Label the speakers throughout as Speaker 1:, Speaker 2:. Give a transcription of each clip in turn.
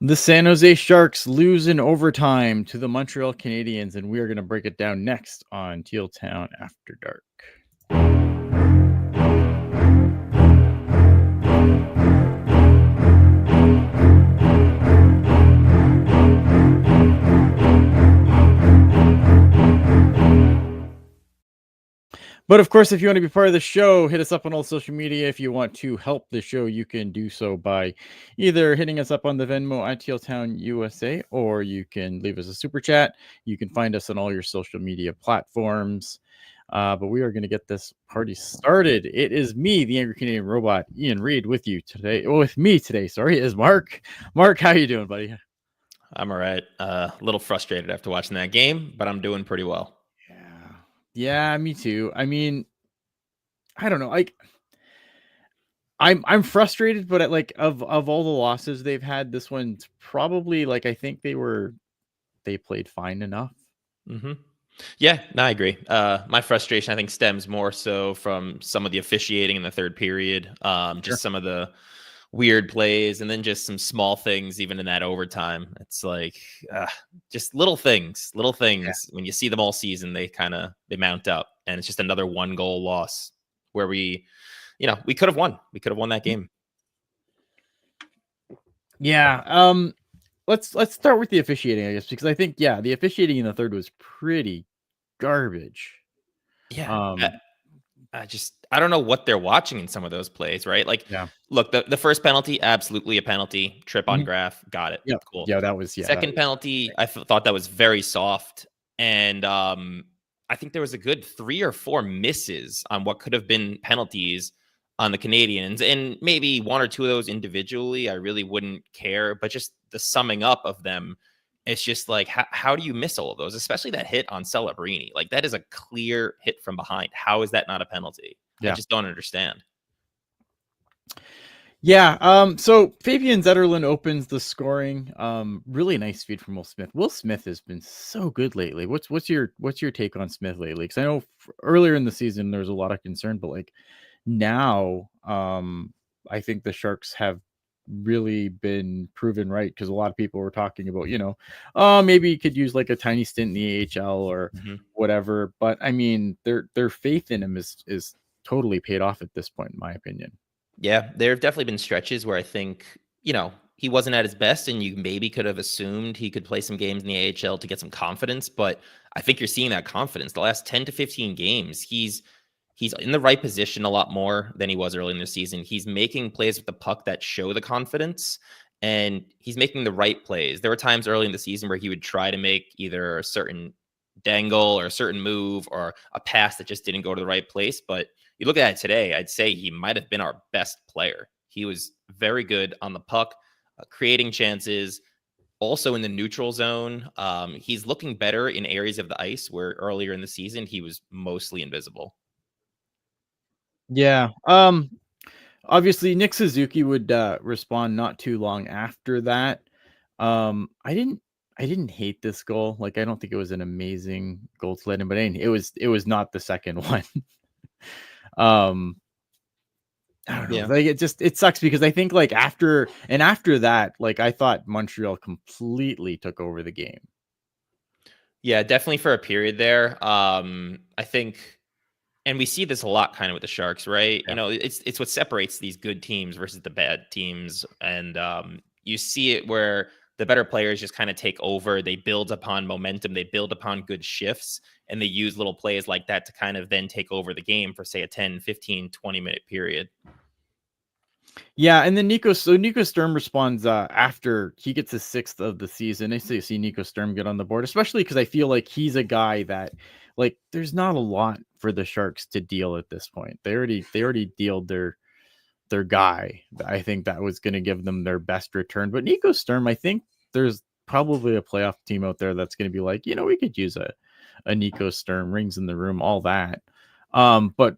Speaker 1: The San Jose Sharks lose in overtime to the Montreal Canadiens, and we are going to break it down next on Teal Town After Dark. But of course, if you want to be part of the show, hit us up on all social media. If you want to help the show, you can do so by either hitting us up on the Venmo at Teal Town USA, or you can leave us a super chat. You can find us on all your social media platforms. But we are going to get this party started. It is me, the Angry Canadian Robot, Ian Reed, with you today. Well, with me today, sorry, is Mark. Mark, how you doing, buddy?
Speaker 2: I'm all right. A little frustrated after watching that game, but I'm doing pretty well.
Speaker 1: Yeah, me too. I mean, I don't know. I'm frustrated, but of all the losses they've had, this one's probably I think they played fine enough.
Speaker 2: Mm-hmm. Yeah, no, I agree. My frustration, I think, stems more so from some of the officiating in the third period, just some of the weird plays, and then just some small things, even in that overtime. It's just little things. Yeah. When you see them all season, they mount up, and it's just another 1-goal loss where we could have won. We could have won that game.
Speaker 1: Yeah. Let's start with the officiating, I guess, because I think the officiating in the third was pretty garbage.
Speaker 2: Yeah. I don't know what they're watching in some of those plays, right? Look, the first penalty, absolutely a penalty. Trip on Graf, got it.
Speaker 1: Yeah,
Speaker 2: cool.
Speaker 1: Yeah, that was
Speaker 2: Second penalty, I thought that was very soft, and I think there was a good 3 or 4 misses on what could have been penalties on the Canadiens, and maybe 1 or 2 of those individually, I really wouldn't care, but just the summing up of them, it's just how do you miss all of those, especially that hit on Celebrini? That is a clear hit from behind. How is that not a penalty? I just don't understand.
Speaker 1: Yeah. So Fabian Zetterlund opens the scoring. Really nice feed from Will Smith. Will Smith has been so good lately. What's your take on Smith lately? Because I know earlier in the season there was a lot of concern, but now, I think the Sharks have really been proven right, because a lot of people were talking about, maybe you could use a tiny stint in the AHL or whatever. But I mean, their faith in him is totally paid off at this point, in my opinion.
Speaker 2: Yeah, there have definitely been stretches where I think, he wasn't at his best, and you maybe could have assumed he could play some games in the AHL to get some confidence. But I think you're seeing that confidence. The last 10 to 15 games, he's in the right position a lot more than he was early in the season. He's making plays with the puck that show the confidence, and he's making the right plays. There were times early in the season where he would try to make either a certain dangle or a certain move or a pass that just didn't go to the right place. But you look at it today, I'd say he might have been our best player. He was very good on the puck, creating chances, also in the neutral zone. He's looking better in areas of the ice where earlier in the season he was mostly invisible.
Speaker 1: Yeah. Obviously Nick Suzuki would respond not too long after that. I didn't hate this goal. I don't think it was an amazing goaltending, but it was not the second one. I don't know. It sucks, because I think after that, I thought Montreal completely took over the game.
Speaker 2: Yeah, definitely for a period there. I think, and we see this a lot kind of with the Sharks, right? Yeah. It's what separates these good teams versus the bad teams. And you see it where the better players just kind of take over. They build upon momentum. They build upon good shifts, and they use little plays like that to kind of then take over the game for, say, a 10, 15, 20-minute period.
Speaker 1: Yeah, and then Nico Sturm responds after he gets his 6th of the season. I see Nico Sturm get on the board, especially because I feel like he's a guy that there's not a lot for the Sharks to deal at this point. They already dealed their guy. I think that was going to give them their best return. But Nico Sturm, I think there's probably a playoff team out there that's going to be we could use a Nico Sturm, rings in the room, all that. But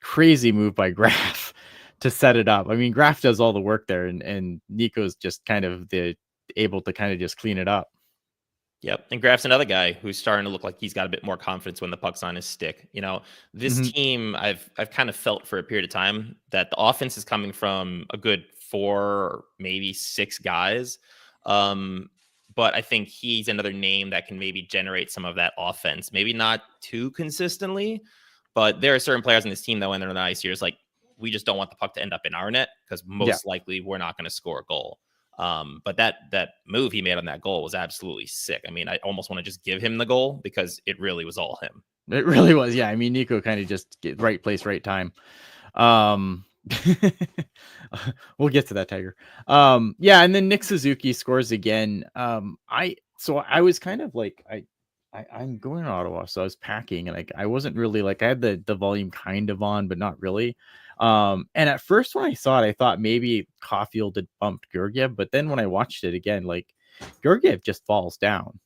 Speaker 1: crazy move by Graf to set it up. I mean, Graf does all the work there, and Nico's just kind of able to kind of just clean it up.
Speaker 2: Yep. And Graf's another guy who's starting to look like he's got a bit more confidence when the puck's on his stick. This team, I've kind of felt for a period of time that the offense is coming from a good 4, maybe 6 guys. But I think he's another name that can maybe generate some of that offense. Maybe not too consistently, but there are certain players on this team that when they're in the ice years, like, we just don't want the puck to end up in our net because most likely we're not going to score a goal. But that move he made on that goal was absolutely sick. I mean, I almost want to just give him the goal because it really was all him.
Speaker 1: It really was. Yeah. I mean, Nico kind of just get right place, right time. We'll get to that, Tiger. Yeah, and then Nick Suzuki scores again. I was kind of like I'm going to Ottawa, so I was packing, and I wasn't really like, I had the volume kind of on, but not really. And at first when I saw it, I thought maybe Caulfield had bumped Georgiev, but then when I watched it again, like, Georgiev just falls down.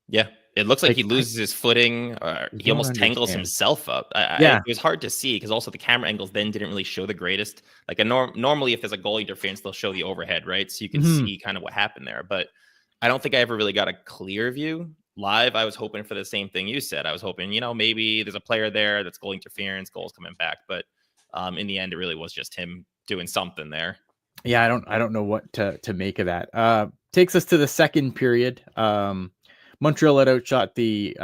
Speaker 2: Yeah, it looks like he loses his footing. He almost tangles himself up. It was hard to see because also the camera angles then didn't really show the greatest. Like, normally if there's a goal interference, they'll show the overhead, right? So you can see kind of what happened there. But I don't think I ever really got a clear view. Live, I was hoping for the same thing you said. I was hoping, maybe there's a player there that's goal interference, goals coming back. But in the end, it really was just him doing something there.
Speaker 1: Yeah, I don't know what to make of that. Takes us to the second period. Montreal had outshot the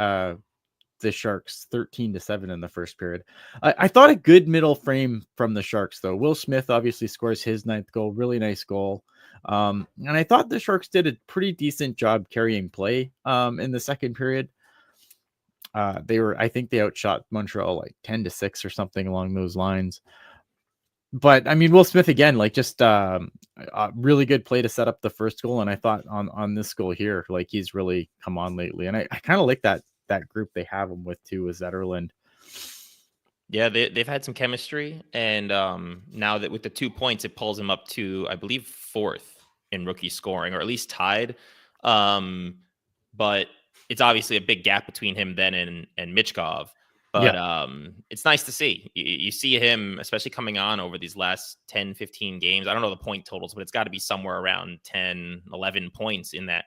Speaker 1: Sharks 13-7 in the first period. I thought a good middle frame from the Sharks, though. Will Smith obviously scores his 9th goal. Really nice goal. And I thought the Sharks did a pretty decent job carrying play in the second period. I think they outshot Montreal like 10-6 or something along those lines. But I mean, Will Smith again, like, just a really good play to set up the first goal. And I thought on this goal here, like, he's really come on lately. And I kind of like that group they have him with too, is Zetterlund.
Speaker 2: Yeah, they've had some chemistry. And now that with the 2 points, it pulls him up to, I believe, 4th in rookie scoring, or at least tied. But it's obviously a big gap between him then and Michkov. But it's nice to see. You see him, especially coming on over these last 10, 15 games. I don't know the point totals, but it's got to be somewhere around 10, 11 points in that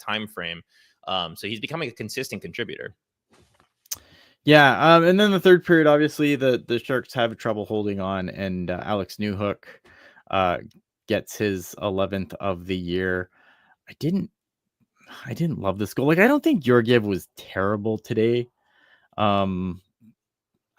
Speaker 2: time frame. So he's becoming a consistent contributor.
Speaker 1: Yeah, and then the third period, obviously, the Sharks have trouble holding on, and Alex Newhook gets his 11th of the year. I didn't love this goal. Like, I don't think Georgiev was terrible today. I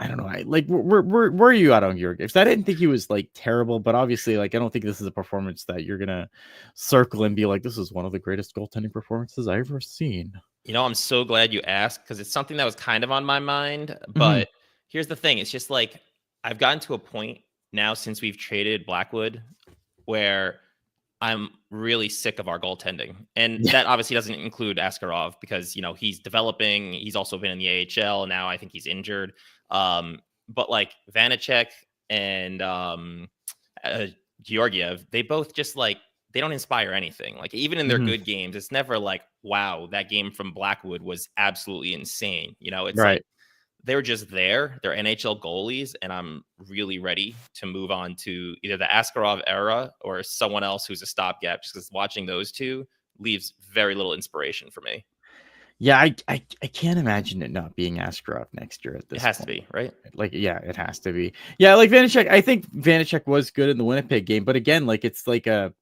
Speaker 1: don't know. Where are you at on Georgiev? I didn't think he was like terrible, but obviously, like, I don't think this is a performance that you're gonna circle and be like, this is one of the greatest goaltending performances I've ever seen.
Speaker 2: I'm so glad you asked, because it's something that was kind of on my mind. But here's the thing: it's just like, I've gotten to a point now since we've traded Blackwood where I'm really sick of our goaltending. And that obviously doesn't include Askarov, because, he's developing. He's also been in the AHL. Now I think he's injured. But like Vanacek and Georgiev, they both just, like, they don't inspire anything. Like, even in their good games, it's never like, wow, that game from Blackwood was absolutely insane. It's
Speaker 1: right.
Speaker 2: Like, they're just there. They're NHL goalies, and I'm really ready to move on to either the Askarov era or someone else who's a stopgap, just because watching those two leaves very little inspiration for me.
Speaker 1: Yeah, I can't imagine it not being Askarov next year at this point.
Speaker 2: It has to be, right?
Speaker 1: Like, yeah, it has to be. Yeah, like Vanacek, I think Vanacek was good in the Winnipeg game, but again, like, it's kind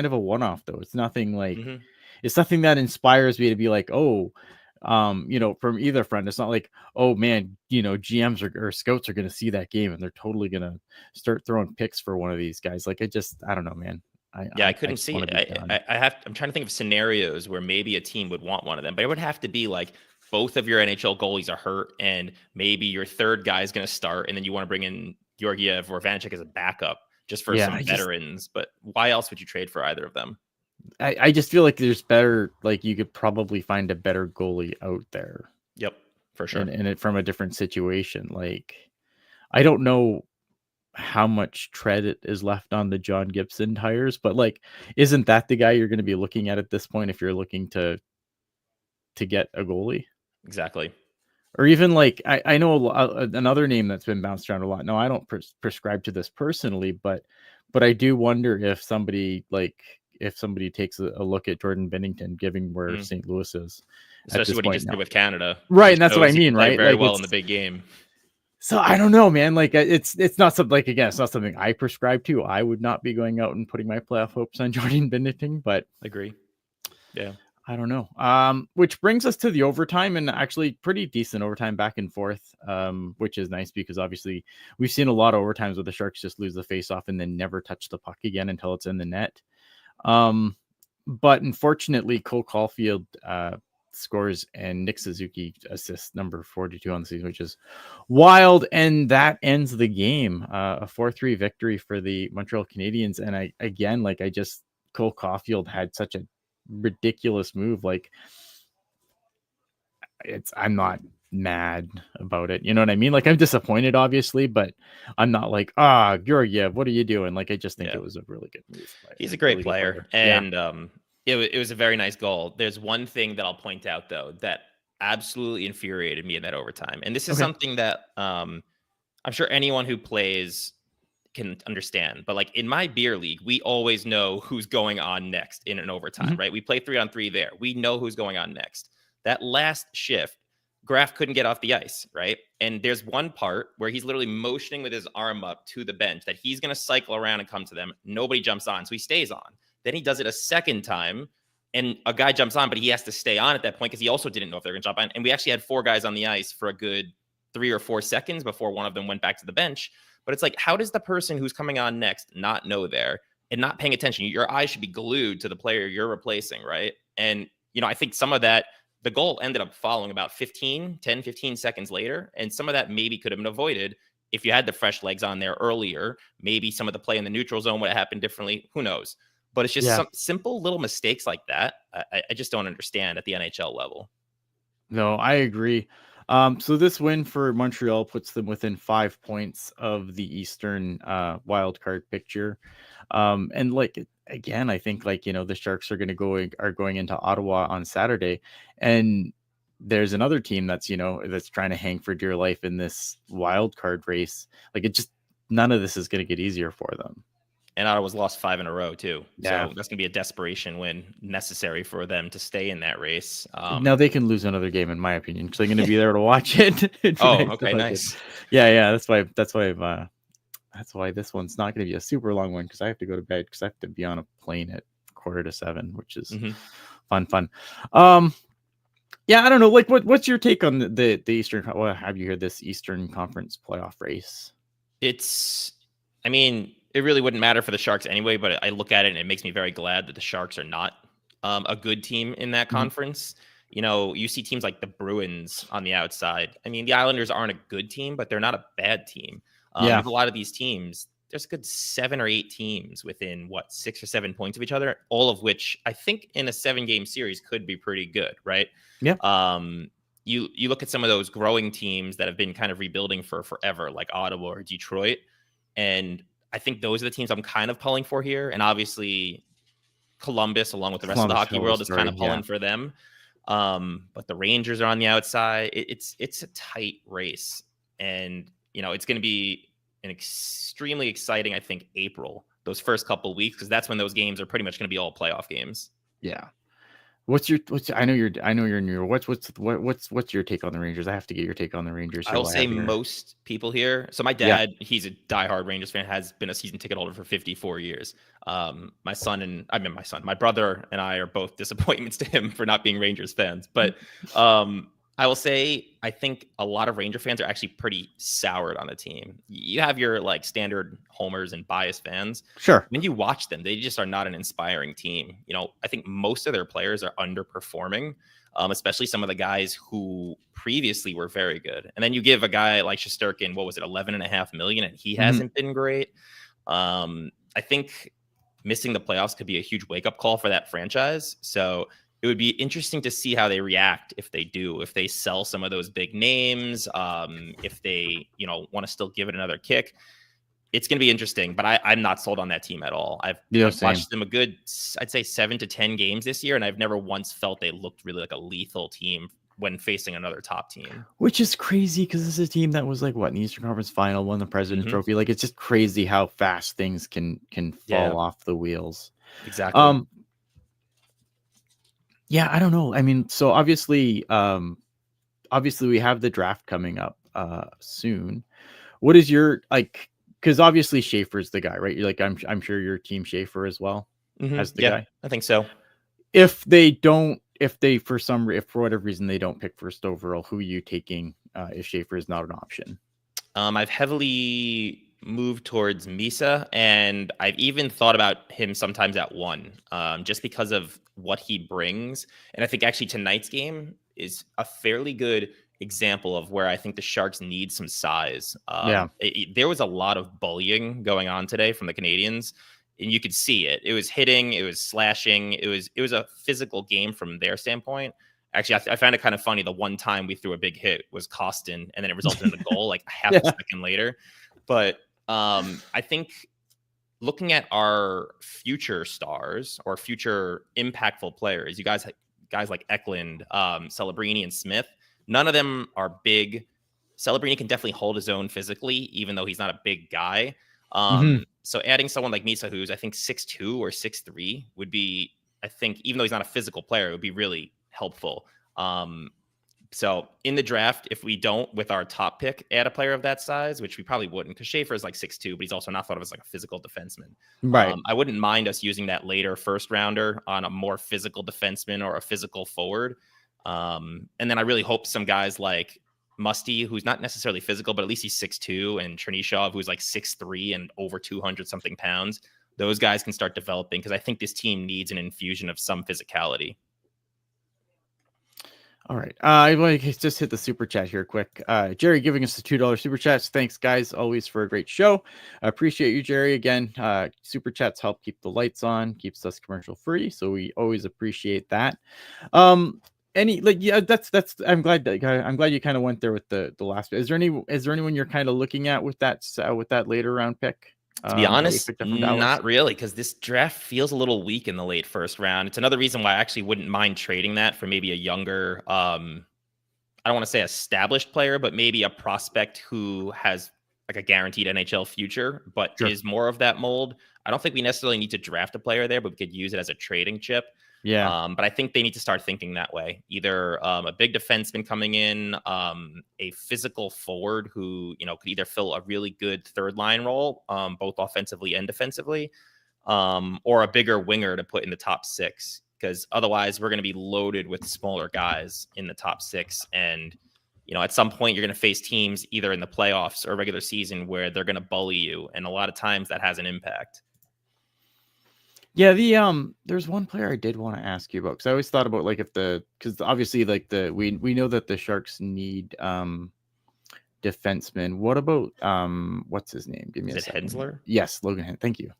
Speaker 1: of a one-off, though. It's nothing like it's nothing that inspires me to be like, oh, from either front. It's not like, oh man, GMs or scouts are going to see that game and they're totally going to start throwing picks for one of these guys. Like, I don't know, man.
Speaker 2: I couldn't see it. I'm trying to think of scenarios where maybe a team would want one of them, but it would have to be like both of your NHL goalies are hurt and maybe your third guy is going to start, and then you want to bring in Georgiev or Vanacek as a backup just for some veterans. But why else would you trade for either of them?
Speaker 1: I just feel like there's better, like, you could probably find a better goalie out there.
Speaker 2: Yep, for sure.
Speaker 1: And it from a different situation. Like, I don't know how much tread is left on the John Gibson tires, but like, isn't that the guy you're going to be looking at this point if you're looking to get a goalie?
Speaker 2: Exactly.
Speaker 1: Or even like, I know another name that's been bounced around a lot. No, I don't prescribe to this personally, but I do wonder if somebody takes a look at Jordan Binnington, given where St. Louis is,
Speaker 2: especially what he just did with Canada,
Speaker 1: right? And that's what I mean, right?
Speaker 2: Very well in the big game.
Speaker 1: So I don't know, man. Like it's not something like, again, it's not something I prescribe to. I would not be going out and putting my playoff hopes on Jordan Binnington, but
Speaker 2: Agree. Yeah.
Speaker 1: I don't know. Which brings us to the overtime, and actually pretty decent overtime back and forth. Which is nice because obviously we've seen a lot of overtimes where the Sharks just lose the faceoff and then never touch the puck again until it's in the net. But unfortunately, Cole Caulfield scores and Nick Suzuki assists number 42 on the season, which is wild. And that ends the game. A 4-3 victory for the Montreal Canadiens. And Cole Caulfield had such a ridiculous move. Like, I'm not mad about it. You know what I mean? Like, I'm disappointed, obviously, but I'm not like, Georgiev, what are you doing? Like, I just think it was a really good move.
Speaker 2: He's a great player. And it was a very nice goal. There's one thing that I'll point out, though, that absolutely infuriated me in that overtime. And this is something that I'm sure anyone who plays can understand. But like in my beer league, we always know who's going on next in an overtime, right? We play 3-on-3 there. We know who's going on next. That last shift, Graf couldn't get off the ice, right? And there's one part where he's literally motioning with his arm up to the bench that he's going to cycle around and come to them. Nobody jumps on, so he stays on. Then he does it a second time, and a guy jumps on, but he has to stay on at that point because he also didn't know if they're going to jump on. And we actually had 4 guys on the ice for a good 3 or 4 seconds before one of them went back to the bench. But it's like, how does the person who's coming on next not know there and not paying attention? Your eyes should be glued to the player you're replacing, right? And, I think some of that, the goal ended up following about 10, 15 seconds later. And some of that maybe could have been avoided if you had the fresh legs on there earlier. Maybe some of the play in the neutral zone would have happened differently. Who knows? But it's just some simple little mistakes like that. I just don't understand at the NHL level.
Speaker 1: No, I agree. So this win for Montreal puts them within 5 points of the Eastern wild card picture. And like, again, I think the Sharks are going into Ottawa on Saturday, and there's another team that's trying to hang for dear life in this wild card race. Like, none of this is going to get easier for them.
Speaker 2: And Ottawa's lost 5 in a row too.
Speaker 1: Yeah.
Speaker 2: So that's going to be a desperation win necessary for them to stay in that race.
Speaker 1: Now they can lose another game, in my opinion, because they're going to be there to watch it.
Speaker 2: Okay, nice.
Speaker 1: Yeah. That's why this one's not going to be a super long one, because I have to go to bed because I have to be on a plane at 6:45, which is fun. Yeah, I don't know. Like, what's your take on the Eastern? Well, have you heard this Eastern Conference playoff race?
Speaker 2: It really wouldn't matter for the Sharks anyway, but I look at it and it makes me very glad that the Sharks are not a good team in that conference. You see teams like the Bruins on the outside. The Islanders aren't a good team, but they're not a bad team. A lot of these teams, there's a good 7 or 8 teams within 6 or 7 points of each other, all of which I think in a 7-game series could be pretty good, right?
Speaker 1: Yeah.
Speaker 2: You look at some of those growing teams that have been kind of rebuilding for forever, like Ottawa or Detroit, and I think those are the teams I'm kind of pulling for here. And obviously Columbus, along with the rest of the hockey world, is kind of pulling for them. But the Rangers are on the outside. It's a tight race. And, it's going to be an extremely exciting, I think, April, those first couple of weeks, because that's when those games are pretty much going to be all playoff games.
Speaker 1: Yeah. I know you're new. What's your take on the Rangers? I have to get your take on the Rangers.
Speaker 2: I'll say most people here. So my dad, he's a diehard Rangers fan, has been a season ticket holder for 54 years. My brother and I are both disappointments to him for not being Rangers fans. But I will say, I think a lot of Ranger fans are actually pretty soured on the team. You have your standard homers and biased fans.
Speaker 1: Sure.
Speaker 2: When you watch them, they just are not an inspiring team. I think most of their players are underperforming, especially some of the guys who previously were very good. And then you give a guy like Shesterkin, $11.5 million, and he hasn't been great. I think missing the playoffs could be a huge wake-up call for that franchise. So it would be interesting to see how they react if they sell some of those big names, if they, want to still give it another kick. It's going to be interesting, but I'm not sold on that team at all. I've watched them a good, I'd say 7 to 10 games this year, and I've never once felt they looked really like a lethal team when facing another top team.
Speaker 1: Which is crazy, because this is a team that was in the Eastern Conference Final, won the President's Trophy. Like, it's just crazy how fast things can fall off the wheels.
Speaker 2: Exactly.
Speaker 1: Yeah, I don't know. So obviously we have the draft coming up soon. what is your like? Because obviously Schaefer's the guy, right? You're like, I'm sure you're team Schaefer as well as the
Speaker 2: Yeah,
Speaker 1: guy.
Speaker 2: I think so.
Speaker 1: If they don't, if they for whatever reason they don't pick first overall, who are you taking if Schaefer is not an option?
Speaker 2: I've heavily moved towards Misa, and I've even thought about him sometimes at 1, just because of what he brings. And I think actually tonight's game is a fairly good example of where I think the Sharks need some size.
Speaker 1: Yeah.
Speaker 2: There was a lot of bullying going on today from the Canadiens, and you could see it. It was hitting, it was slashing, it was a physical game from their standpoint. Actually, I found it kind of funny. The one time we threw a big hit was Costin, and then it resulted in the goal like half a second later. But I think looking at our future stars or future impactful players, you guys like Eklund, Celebrini, and Smith, none of them are big. Celebrini can definitely hold his own physically, even though he's not a big guy. So adding someone like Misa, who's I think 6'2" or 6'3", would be, I think, even though he's not a physical player, it would be really helpful. So in the draft, if we don't, with our top pick, add a player of that size, which we probably wouldn't, because Schaefer is like 6'2", but he's also not thought of as like a physical defenseman.
Speaker 1: Right.
Speaker 2: I wouldn't mind us using that later first rounder on a more physical defenseman or a physical forward. And then I really hope some guys like Musty, who's not necessarily physical, but at least he's 6'2", and Chernyshov, who's like 6'3" and over 200 something pounds. Those guys can start developing, because I think this team needs an infusion of some physicality.
Speaker 1: All right. I want to just hit the super chat here quick. Jerry giving us the $2 super chats. Thanks, guys, always for a great show. I appreciate you, Jerry. Again, super chats help keep the lights on, keeps us commercial free, so we always appreciate that. That's I'm glad you kind of went there with the last. Is there anyone you're kind of looking at with that later round pick?
Speaker 2: To be honest, not really, because this draft feels a little weak in the late first round. It's another reason why I actually wouldn't mind trading that for maybe a younger, I don't want to say established player, but maybe a prospect who has like a guaranteed NHL future, but is more of that mold. I don't think we necessarily need to draft a player there, but we could use it as a trading chip.
Speaker 1: Yeah.
Speaker 2: But I think they need to start thinking that way. Either a big defenseman coming in, a physical forward who, could either fill a really good third line role, both offensively and defensively, or a bigger winger to put in the top 6. Because otherwise we're going to be loaded with smaller guys in the top 6. And, at some point you're going to face teams either in the playoffs or regular season where they're going to bully you. And a lot of times that has an impact.
Speaker 1: Yeah, there's one player I did want to ask you about, because I always thought about like because obviously like we know that the Sharks need defensemen. What about what's his name? Give me a second.
Speaker 2: Hensler?
Speaker 1: Yes, Logan Hensler. Thank you.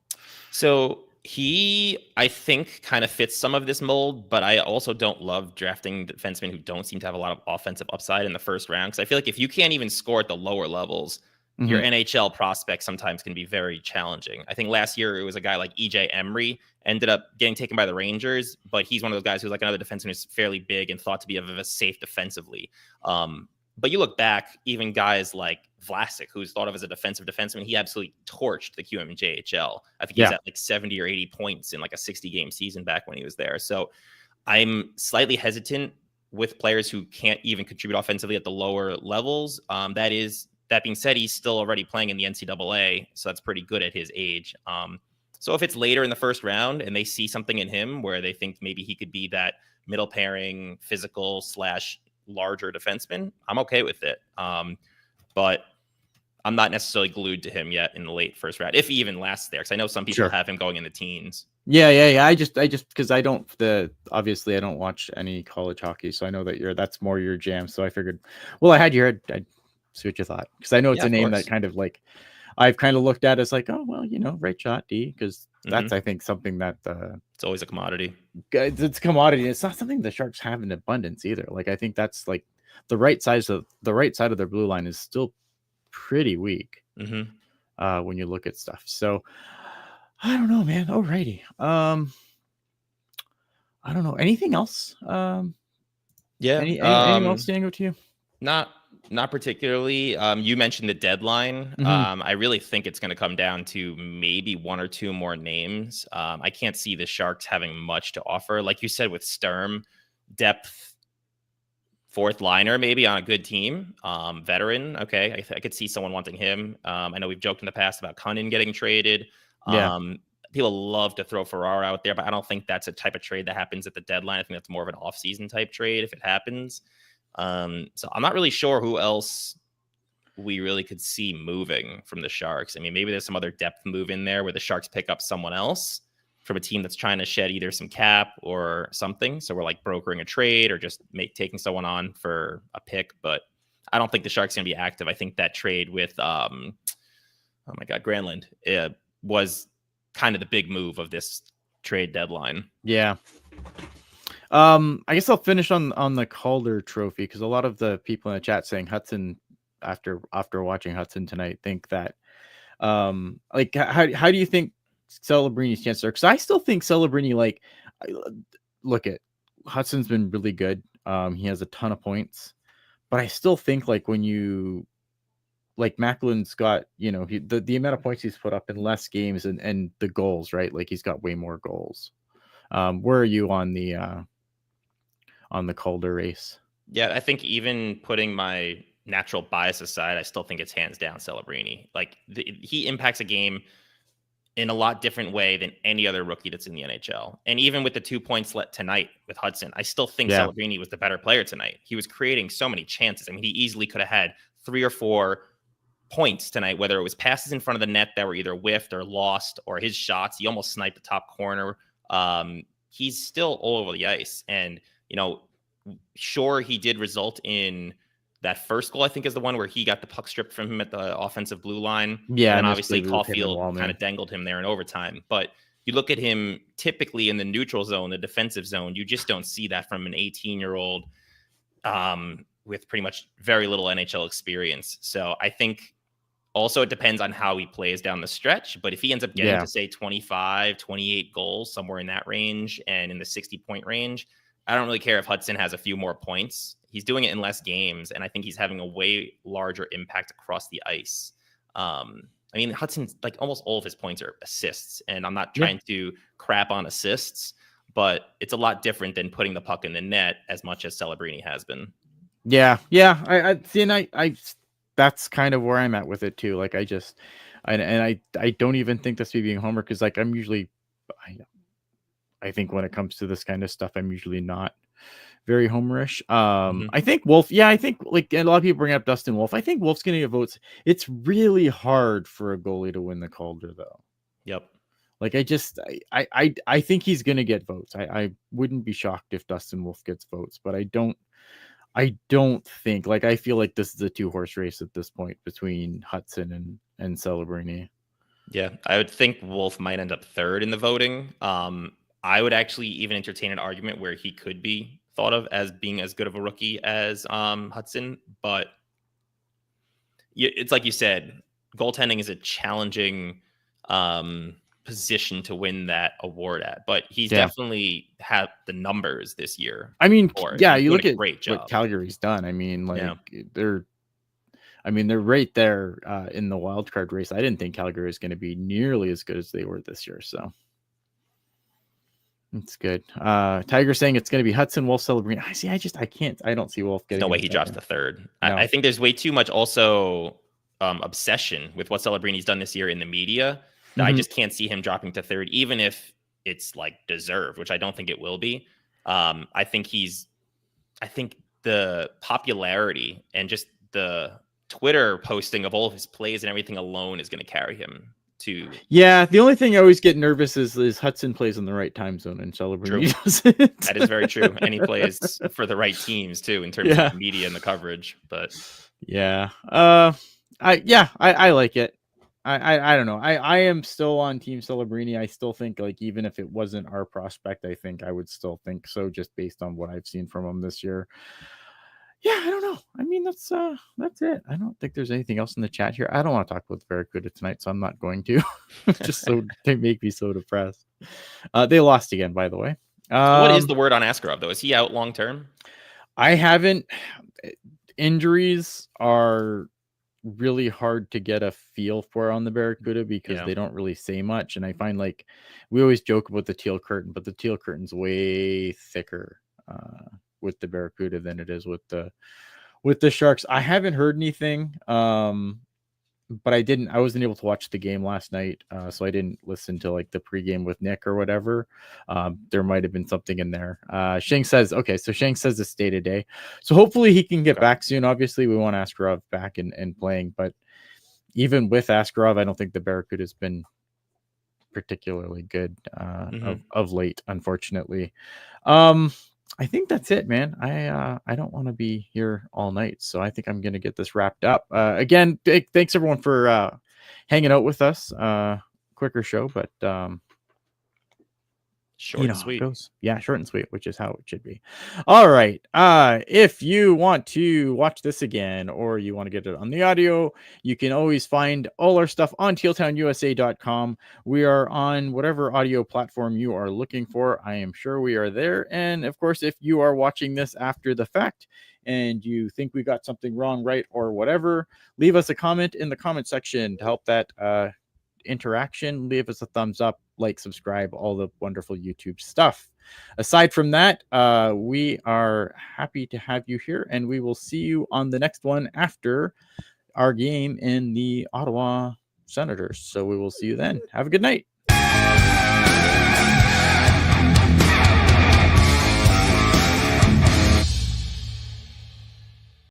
Speaker 2: So he, I think, kind of fits some of this mold, but I also don't love drafting defensemen who don't seem to have a lot of offensive upside in the first round, because I feel like if you can't even score at the lower levels, your NHL prospects sometimes can be very challenging. I think last year it was a guy like EJ Emery ended up getting taken by the Rangers, but he's one of those guys who's like another defenseman who's fairly big and thought to be of a safe defensively. But you look back, even guys like Vlasic, who's thought of as a defensive defenseman, he absolutely torched the QMJHL. I think he's at like 70 or 80 points in like a 60-game season back when he was there. So I'm slightly hesitant with players who can't even contribute offensively at the lower levels. That being said, he's still already playing in the NCAA, so that's pretty good at his age. So if it's later in the first round and they see something in him where they think maybe he could be that middle pairing, physical / larger defenseman, I'm okay with it. But I'm not necessarily glued to him yet in the late first round, if he even lasts there, because I know some people have him going in the teens.
Speaker 1: Yeah. I just because obviously I don't watch any college hockey, so I know that that's more your jam. So I figured, well, I had you heard. I'd see what you thought, because I know it's a name that kind of like I've kind of looked at as like, oh well, right shot D, because that's I think something that
Speaker 2: it's always a commodity.
Speaker 1: It's a commodity. It's not something the Sharks have in abundance either. Like I think that's like the right side of their blue line is still pretty weak when you look at stuff. So I don't know, man. Alrighty. I don't know. Anything else? Anything else standing out to you?
Speaker 2: Not particularly. You mentioned the deadline. I really think it's going to come down to maybe one or two more names. I can't see the Sharks having much to offer. Like you said, with Sturm, depth fourth liner maybe on a good team. Veteran, okay, I could see someone wanting him. I know we've joked in the past about Cunnin getting traded. People love to throw Ferraro out there, but I don't think that's a type of trade that happens at the deadline. I think that's more of an off-season type trade if it happens. So I'm not really sure who else we really could see moving from the Sharks. I mean, maybe there's some other depth move in there where the Sharks pick up someone else from a team that's trying to shed either some cap or something. So we're like brokering a trade or just taking someone on for a pick. But I don't think the Sharks are going to be active. I think that trade with, oh my God, Granlund was kind of the big move of this trade deadline.
Speaker 1: Yeah. I guess I'll finish on the Calder trophy because a lot of the people in the chat saying Hudson after watching Hudson tonight think that like how do you think Celebrini's chance there? Because I still think Celebrini, like, look at Hudson's been really good. He has a ton of points, but I still think like when you like Macklin's got, you know, the amount of points he's put up in less games and the goals, right? Like he's got way more goals. Where are you on the Calder race?
Speaker 2: Yeah, I think even putting my natural bias aside, I still think it's hands down Celebrini. Like he impacts a game in a lot different way than any other rookie that's in the NHL. And even with the 2 points let tonight with Hudson, I still think Celebrini was the better player tonight. He was creating so many chances. I mean, he easily could have had 3 or 4 points tonight, whether it was passes in front of the net that were either whiffed or lost, or his shots. He almost sniped the top corner. He's still all over the ice. And, you know, sure, he did result in that first goal, I think, is the one where he got the puck stripped from him at the offensive blue line.
Speaker 1: Yeah.
Speaker 2: And obviously Caulfield kind of dangled him there in overtime. But you look at him typically in the neutral zone, the defensive zone, you just don't see that from an 18-year-old with pretty much very little NHL experience. So I think also it depends on how he plays down the stretch. But if he ends up getting to, say, 25, 28 goals, somewhere in that range and in the 60-point range, I don't really care if Hudson has a few more points. He's doing it in less games, and I think he's having a way larger impact across the ice. I mean, Hudson's like almost all of his points are assists, and I'm not trying to crap on assists, but it's a lot different than putting the puck in the net as much as Celebrini has been.
Speaker 1: Yeah. I see, and I that's kind of where I'm at with it too. Like I don't even think this be being homer because like I'm usually, I think when it comes to this kind of stuff, I'm usually not very homerish. I think Wolf. Yeah, I think like a lot of people bring up Dustin Wolf. I think Wolf's going to get votes. It's really hard for a goalie to win the Calder, though.
Speaker 2: Yep.
Speaker 1: Like I think he's going to get votes. I wouldn't be shocked if Dustin Wolf gets votes, but I don't think, like, I feel like this is a 2-horse race at this point between Hudson and Celebrini.
Speaker 2: Yeah, I would think Wolf might end up third in the voting. I would actually even entertain an argument where he could be thought of as being as good of a rookie as Hudson, but it's like you said, goaltending is a challenging position to win that award at, but he's definitely had the numbers this year.
Speaker 1: I mean, you look at what Calgary's done. I mean, like they're right there in the wild card race. I didn't think Calgary was going to be nearly as good as they were this year, so it's good. Tiger saying it's going to be Hudson, Wolf, Celebrini. I don't see Wolf getting.
Speaker 2: No way he drops the third. No. I think there's way too much also obsession with what Celebrini's done this year in the media. I just can't see him dropping to third, even if it's like deserved, which I don't think it will be. I think the popularity and just the Twitter posting of all of his plays and everything alone is going to carry him to. Yeah,
Speaker 1: the only thing I always get nervous is Hudson plays in the right time zone and Celebrini doesn't.
Speaker 2: That is very true. And he plays for the right teams too in terms of media and the coverage. But
Speaker 1: I like it. I don't know. I am still on Team Celebrini. I still think, like, even if it wasn't our prospect, I think I would still think so, just based on what I've seen from him this year. Yeah, I don't know. I mean, that's it. I don't think there's anything else in the chat here. I don't want to talk about the Barracuda tonight, so I'm not going to. Just so they make me so depressed. They lost again, by the way.
Speaker 2: What is the word on Askarov, though? Is he out long term?
Speaker 1: I haven't. Injuries are really hard to get a feel for on the Barracuda because they don't really say much. And I find, like, we always joke about the teal curtain, but the teal curtain's way thicker with the Barracuda than it is with the Sharks. I haven't heard anything. But I wasn't able to watch the game last night, so I didn't listen to like the pregame with Nick or whatever. There might have been something in there. Shang says it's day to day, so hopefully he can get back soon. Obviously, we want Askarov back and playing, but even with Askarov, I don't think the Barracuda has been particularly good of late, unfortunately. I think that's it, man. I don't want to be here all night, so I think I'm gonna get this wrapped up. Again, thanks everyone for hanging out with us. Quicker show, but
Speaker 2: short and sweet.
Speaker 1: Yeah, short and sweet, which is how it should be. All right. If you want to watch this again or you want to get it on the audio, you can always find all our stuff on tealtownusa.com. We are on whatever audio platform you are looking for. I am sure we are there. And of course, if you are watching this after the fact and you think we got something wrong, right, or whatever, leave us a comment in the comment section to help that interaction. Leave us a thumbs up, like, subscribe, all the wonderful YouTube stuff. Aside from that, we are happy to have you here, and we will see you on the next one after our game in the Ottawa Senators. So we will see you then. Have a good night.